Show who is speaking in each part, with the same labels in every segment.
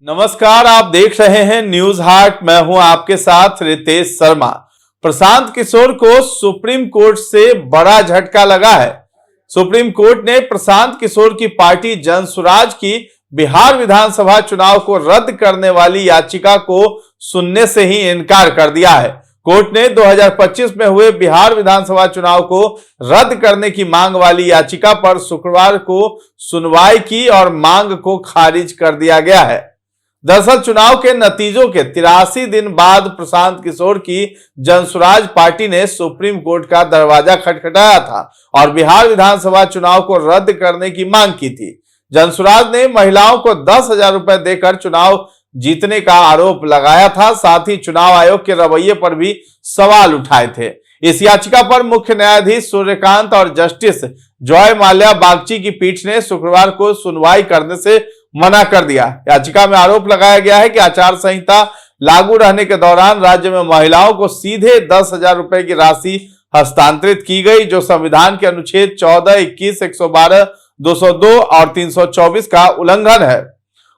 Speaker 1: नमस्कार, आप देख रहे हैं न्यूज हाट। मैं हूं आपके साथ रितेश शर्मा। प्रशांत किशोर को सुप्रीम कोर्ट से बड़ा झटका लगा है। सुप्रीम कोर्ट ने प्रशांत किशोर की पार्टी जनसुराज की बिहार विधानसभा चुनाव को रद्द करने वाली याचिका को सुनने से ही इनकार कर दिया है। कोर्ट ने 2025 में हुए बिहार विधानसभा चुनाव को रद्द करने की मांग वाली याचिका पर शुक्रवार को सुनवाई की और मांग को खारिज कर दिया गया है। दरअसल चुनाव के नतीजों के 83 दिन बाद प्रशांत किशोर की जनसुराज पार्टी ने सुप्रीम कोर्ट का दरवाजा खटखटाया था और बिहार विधानसभा चुनाव को रद्द करने की मांग की थी। जनसुराज ने महिलाओं को 10,000 रुपए देकर चुनाव जीतने का आरोप लगाया था। साथ ही चुनाव आयोग के रवैये पर भी सवाल उठाए थे। इस याचिका पर मुख्य न्यायाधीश सूर्यकांत और जस्टिस जॉय माल्या बागची की पीठ ने शुक्रवार को सुनवाई करने से मना कर दिया। याचिका में आरोप लगाया गया है कि आचार संहिता लागू रहने के दौरान राज्य में महिलाओं को सीधे 10,000 रुपए की राशि हस्तांतरित की गई, जो संविधान के अनुच्छेद 14, 21, 112, 202 और 324 का उल्लंघन है।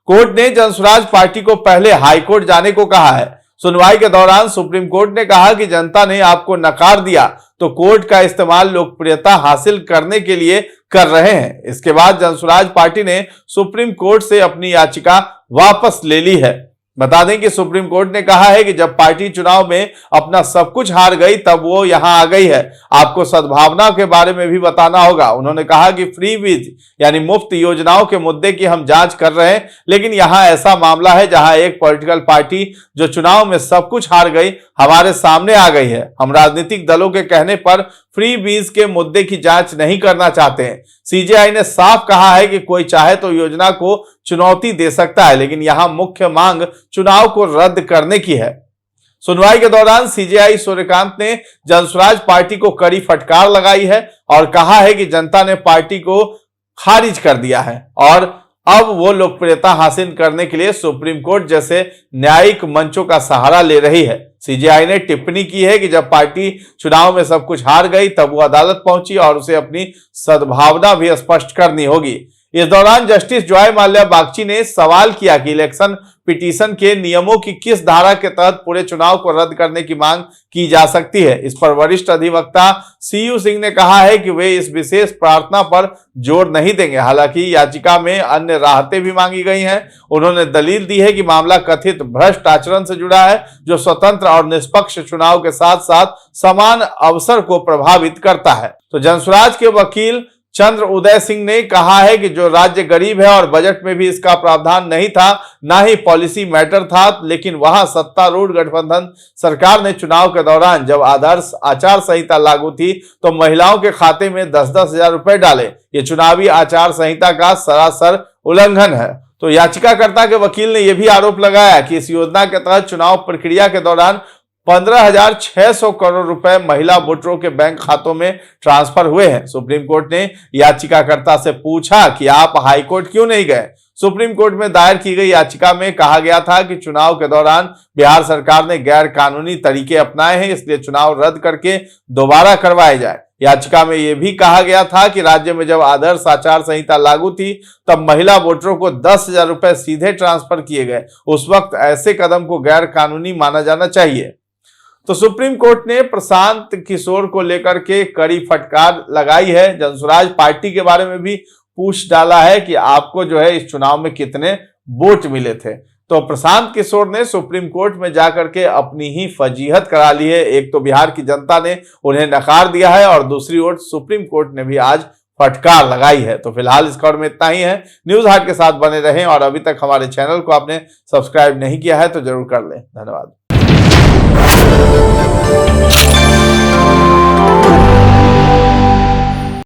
Speaker 1: कोर्ट ने जनसुराज पार्टी को पहले हाईकोर्ट जाने को कहा है। सुनवाई के दौरान सुप्रीम कोर्ट ने कहा कि जनता ने आपको नकार दिया तो कोर्ट का इस्तेमाल लोकप्रियता हासिल करने के लिए कर रहे हैं। इसके बाद जनसुराज पार्टी ने सुप्रीम कोर्ट से अपनी याचिका वापस ले ली है। बता दें कि सुप्रीम कोर्ट ने कहा है कि जब पार्टी चुनाव में अपना सब कुछ हार गई तब वो यहां आ गई है। आपको सद्भावना के बारे में भी बताना होगा। उन्होंने कहा कि फ्री बीज यानी मुफ्त योजनाओं के मुद्दे की हम जांच कर रहे हैं, लेकिन यहां ऐसा मामला है जहां एक पॉलिटिकल पार्टी जो चुनाव में सब कुछ हार गई हमारे सामने आ गई है। हम राजनीतिक दलों के कहने पर फ्री बीज के मुद्दे की जांच नहीं करना चाहते हैं। सीजेआई ने साफ कहा है कि कोई चाहे तो योजना को चुनौती दे सकता है, लेकिन यहां मुख्य मांग चुनाव को रद्द करने की है। सुनवाई के दौरान सीजेआई सूर्यकांत ने जनसुराज पार्टी को कड़ी फटकार लगाई है और कहा है कि जनता ने पार्टी को खारिज कर दिया है और अब वो लोकप्रियता हासिल करने के लिए सुप्रीम कोर्ट जैसे न्यायिक मंचों का सहारा ले रही है। सीजेआई ने टिप्पणी की है कि जब पार्टी चुनाव में सब कुछ हार गई तब वो अदालत पहुंची और उसे अपनी सद्भावना भी स्पष्ट करनी होगी। इस दौरान जस्टिस जॉय माल्या बागची ने सवाल किया कि इलेक्शन पिटीशन के नियमों की किस धारा के तहत पूरे चुनाव को रद्द करने की मांग की जा सकती है। इस पर वरिष्ठ अधिवक्ता सीयू सिंह ने कहा है कि वे इस विशेष प्रार्थना पर जोर नहीं देंगे। हालांकि याचिका में अन्य राहतें भी मांगी गई हैं। उन्होंने दलील दी है कि मामला कथित भ्रष्ट आचरण से जुड़ा है, जो स्वतंत्र और निष्पक्ष चुनाव के साथ साथ समान अवसर को प्रभावित करता है। तो जनसुराज के वकील चंद्र उदय सिंह ने कहा है कि जो राज्य गरीब है और बजट में भी इसका प्रावधान नहीं था, ना ही पॉलिसी मैटर था, लेकिन वहां सत्तारूढ़ गठबंधन सरकार ने चुनाव के दौरान जब आदर्श आचार संहिता लागू थी तो महिलाओं के खाते में 10-10 हजार रुपए डाले। ये चुनावी आचार संहिता का सरासर उल्लंघन है। तो याचिकाकर्ता के वकील ने यह भी आरोप लगाया कि इस योजना के तहत चुनाव प्रक्रिया के दौरान 15,600 करोड़ रुपए महिला वोटरों के बैंक खातों में ट्रांसफर हुए हैं। सुप्रीम कोर्ट ने याचिकाकर्ता से पूछा कि आप हाईकोर्ट क्यों नहीं गए। सुप्रीम कोर्ट में दायर की गई याचिका में कहा गया था कि चुनाव के दौरान बिहार सरकार ने गैर कानूनी तरीके अपनाए हैं, इसलिए चुनाव रद्द करके दोबारा करवाए जाए। याचिका में यह भी कहा गया था कि राज्य में जब आदर्श आचार संहिता लागू थी तब महिला वोटरों को 10,000 रुपए सीधे ट्रांसफर किए गए। उस वक्त ऐसे कदम को गैर कानूनी माना जाना चाहिए। तो सुप्रीम कोर्ट ने प्रशांत किशोर को लेकर के कड़ी फटकार लगाई है। जनसुराज पार्टी के बारे में भी पूछ डाला है कि आपको जो है इस चुनाव में कितने वोट मिले थे। तो प्रशांत किशोर ने सुप्रीम कोर्ट में जाकर के अपनी ही फजीहत करा ली है। एक तो बिहार की जनता ने उन्हें नकार दिया है और दूसरी ओर सुप्रीम कोर्ट ने भी आज फटकार लगाई है। तो फिलहाल इस खबर में इतना ही है। न्यूज हाट के साथ बने रहें और अभी तक हमारे चैनल को आपने सब्सक्राइब नहीं किया है तो जरूर कर लें। धन्यवाद।